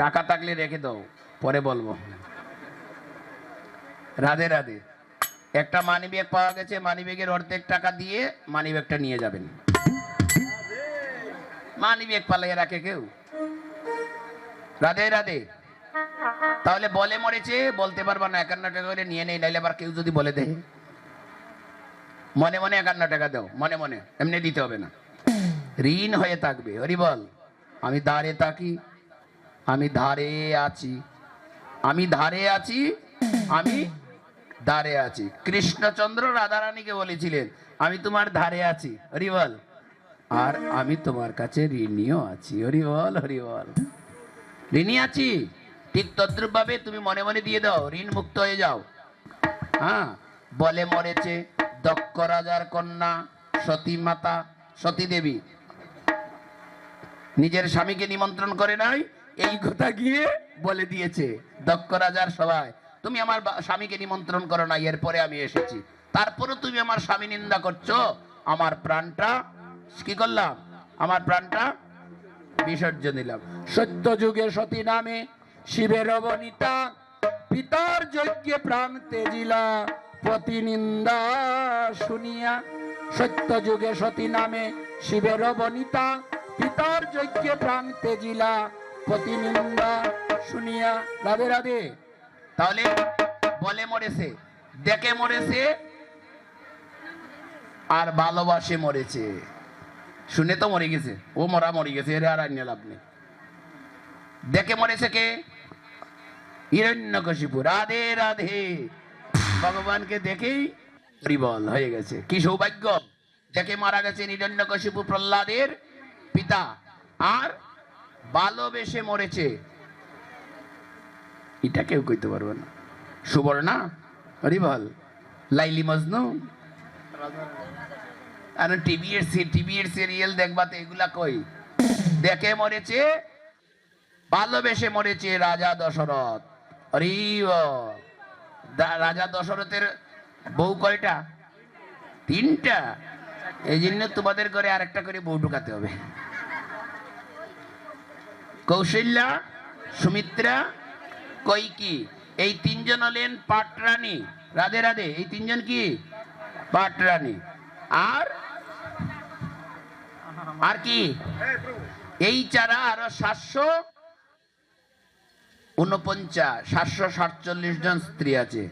টাকা থাকলে রেখে দাও, পরে বলবো। রাধে রাধে। একটা মানি ব্যাগ পাওয়া গেছে, মানি ব্যাগের অর্ধেক টাকা দিয়ে মানি ব্যাগটা নিয়ে যাবেন। মানি ব্যাগ পালিয়ে রাখে কেউ? রাধে রাধে। তাহলে বলে মরেছে বলতে পারবা না, 51 টাকা করে নিয়ে নেই, নাইলে আবার কেউ যদি বলে দেয় মনে মনে 51 টাকা দাও, মনে মনে, এমনি দিতে হবে না, ঋণ হয়ে থাকবে। হরি বল। আমি ধারে থাকি, আমি ধারে আছি, আমি ধারে আছি, আমি ধারে আছি। কৃষ্ণচন্দ্র রাধারানীকে বলেছিলেন আমি তোমার ধারে আছি, হরি বল, আর আমি তোমার কাছে ঋণীও আছি। হরি বল, হরি বল। ঋণী আছি, ঠিক তদ্রুপ ভাবে তুমি মনে মনে দিয়ে দাও, ঋণ মুক্ত হয়ে যাও। হ্যাঁ, বলে মরেছে দক্ষ রাজার কন্যা সতী মাতা, সতী দেবী নিজের স্বামীকে নিমন্ত্রণ করে নাই, এই কথা গিয়ে বলে দিয়েছে দক্ষ রাজার সভায়, তুমি আমার স্বামীকে নিমন্ত্রণ করো না, এরপরে আমি এসেছি, তারপরে তুমি আমার স্বামী নিন্দা করছো, আমার প্রাণটা কি করলাম? আমার প্রাণটা বিসর্জন দিলাম। সত্য যুগে সতী নামে শিবের বনিতা, পিতার যজ্ঞে প্রাণ তেজিলা প্রতিনিন্দা শুনিয়া। সত্য যুগে সতী নামে শিবের বনিতা, পিতার যজ্ঞে প্রাণ তেজিলা প্রতিনিন্দা শুনিয়া। রাধে রাধে। তাহলে বলে মরেছে, দেখে মরেছে, আর ভালোবাসে মরেছে। শুনে তো মরে গেছে, ও মরা মরে গেছে, এর আর আইনে লাভ নেই। দেখে মরেছে কে? হিরণ্যকশিপু। রাধে রাধে। ভগবানকে দেখেই হরিবল হয়ে গেছে। কি সৌভাগ্য! দেখে মারা গেছে হিরণ্যকশিপু, প্রহ্লাদের পিতা, আর ভালোবেসে মরেছে। এটা কেউ কইতে পারবে না। সুবর্ণা, হরিবল, লাইলি মজনু, আর টিভির সিরিয়াল দেখবা তো এগুলা কই? দেখে মরেছে, ভালোবেসে মরেছে রাজা দশরথ। হরি বল। রাজা দশরথের বউ কয়টা? 3টা। এই জন্য তোমাদের ঘরে আরেকটা করে বউ ঢুকাতে হবে। কৌশল্যা, সুমিত্রা, কৈকি, এই 3 জন হলেন পাটরানী। রাধে রাধে। এই 3 জন কি? পাটরানী। আর কি? এই ছাড়া আরো 747 জন স্ত্রী আছে।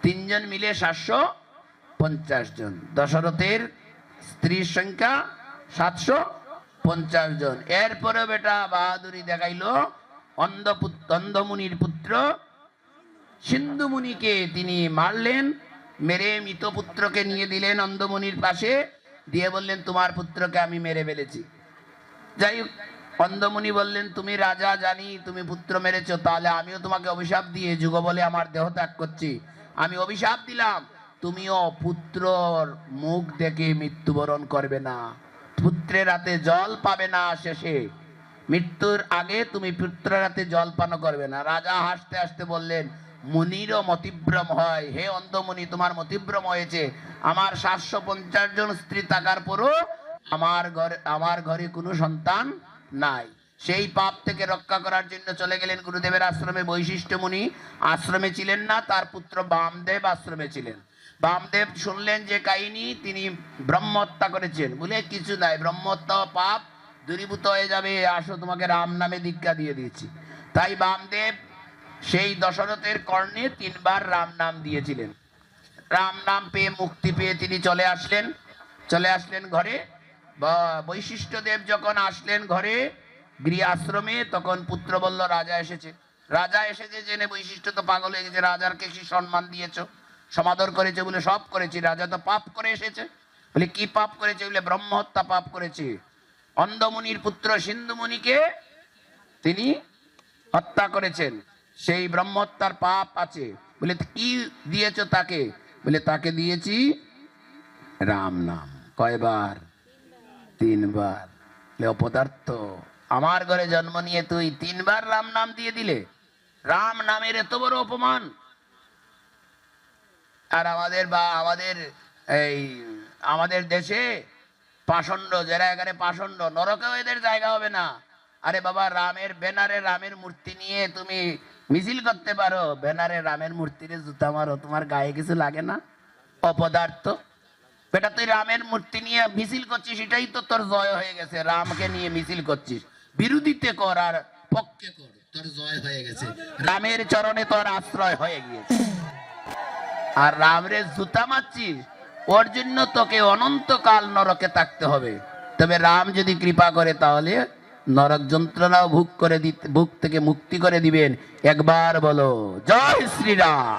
3 জন মিলে 750 জন। দশরথের স্ত্রীর সংখ্যা 750 জন। এরপরে বেটা বাহাদুরি দেখাইলো, অন্ধমুনির পুত্র সিন্ধু মুনিকে তিনি মারলেন, মেরে মৃত পুত্রকে নিয়ে দিলেন অন্ধমুনির পাশে, দিয়ে বললেন তোমার পুত্রকে আমি মেরে ফেলেছি। যাই হোক, অন্ধমুনি বললেন তুমি রাজা জানি তুমি পুত্র মেরেছো, তাহলে আমিও তোমাকে অভিশাপ দিয়ে যুগ বলে আমার দেহ ত্যাগ করছি। আমি অভিশাপ দিলাম তুমিও পুত্রর মুখ দেখে মৃত্যুবরণ করবে না, পুত্রের হাতে জল পাবে না শেষে। মৃত্যুর আগে তুমি পুত্রের হাতে জল পান করবে না। রাজা হাসতে হাসতে বললেন, মুনিরও মতিভ্রম হয়, হে অন্ধমুনি তোমার মতিভ্রম হয়েছে। আমার 750 জন স্ত্রী থাকার পরও আমার ঘরে কোনো সন্তান নাই। সেই পাপ থেকে রক্ষা করার জন্য চলে গেলেন গুরুদেবের আশ্রমে। বৈশিষ্ট্য মুনি আশ্রমে ছিলেন না, তার পুত্র বামদেব আশ্রমে ছিলেন। বামদেব শুনলেন যে কাহিনী, তিনি ব্রহ্মহত্যা করেছেন। বলে কিছু নাই, ব্রহ্মহত্যা পাপ দূরীভূত হয়ে যাবে, আসো তোমাকে রাম নামে দীক্ষা দিয়ে দিয়েছি। তাই বামদেব সেই দশরথের কর্ণে 3 বার রাম নাম দিয়েছিলেন। রাম নাম পেয়ে মুক্তি পেয়ে তিনি চলে আসলেন ঘরে। বৈশিষ্ট্য দেব যখন আসলেন ঘরে গৃহ আশ্রমে, তখন পুত্র বলল রাজা এসেছে। রাজা এসেছে জেনে বৈশিষ্ট্য তো পাগল হয়ে গেছে, রাজার কে কি সম্মান দিয়েছো, সমাদর করেছে? বলে সব করেছি। রাজা তো পাপ করে এসেছে। বলে কি পাপ করেছে? বলে ব্রহ্মহত্যা পাপ করেছে। অন্ধমুনির পুত্র সিন্ধুমুনিকে তিনি হত্যা করেছেন, সেই ব্রহ্মহত্যার পাপ আছে। বলে কি দিয়েছো তাকে? বলে তাকে দিয়েছি রাম নাম। কয়বার? 3 বার। অপদার্থ, আমার ঘরে জন্ম নিয়ে তুই 3 বার রাম নাম দিয়ে দিলে? রাম নামের এত বড় অপমান! আর আমাদের দেশে পাষণ্ড, যারা এখানে পাষণ্ড, নরকেও এদের জায়গা হবে না। আরে বাবা, রামের ব্যানারে রামের মূর্তি নিয়ে তুমি মিছিল করতে পারো, ব্যানারে রামের মূর্তিরে জুতা মারো, তোমার গায়ে কিছু লাগে না? অপদার্থ বেটা, তুই রামের মূর্তি নিয়ে মিছিল করছিস, এটাই তো তোর জয় হয়ে গেছে। রামকে নিয়ে মিছিল করছিস, বিরোধিতে কর আর পক্ষে কর, তোর জয় হয়ে গেছে। রামের চরণে তোর আশ্রয় হয়ে গিয়েছে। আর রামরে জুতা মারছিস, ওর জন্য তোকে অনন্তকাল নরকে থাকতে হবে। তবে রাম যদি কৃপা করে তাহলে নরক যন্ত্রণাও ভোগ থেকে মুক্তি করে দিবেন। একবার বলো জয় শ্রীরাম।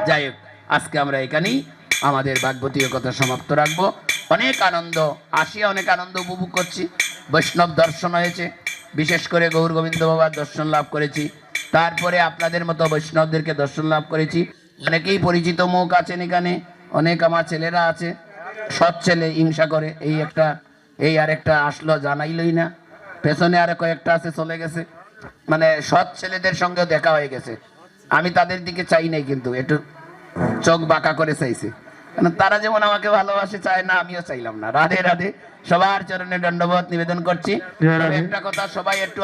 যাই হোক, আজকে আমরা এখানেই আমাদের ভাগবতীয় কথা সমাপ্ত রাখবো। অনেক আনন্দ আসিয়া অনেক আনন্দ উপভোগ করছি। বৈষ্ণব দর্শন হয়েছে, বিশেষ করে গৌর গোবিন্দ বাবার দর্শন লাভ করেছি। তারপরে আপনাদের মতো বৈষ্ণবদেরকে দর্শন লাভ করেছি। অনেকেই পরিচিত মুখ আছেন এখানে, অনেক আমার ছেলেরা আছে, সৎ ছেলে, হিংসা করে। এই আরেকটা আসলো, জানাইলই না। পেছনে আরে কয়েকটা আছে, চলে গেছে। মানে সৎ ছেলেদের সঙ্গেও দেখা হয়ে গেছে। আমি তাদের দিকে চাই নাই, কিন্তু একটু চোখ বাঁকা করে চাইছে। কারণ তারা যেমন আমাকে ভালোবাসে চায় না, আমিও চাইলাম না। রাধে রাধে। সবার চরণে দণ্ডবোধ নিবেদন করছি। জয় রাধে। একটা কথা, সবাই একটু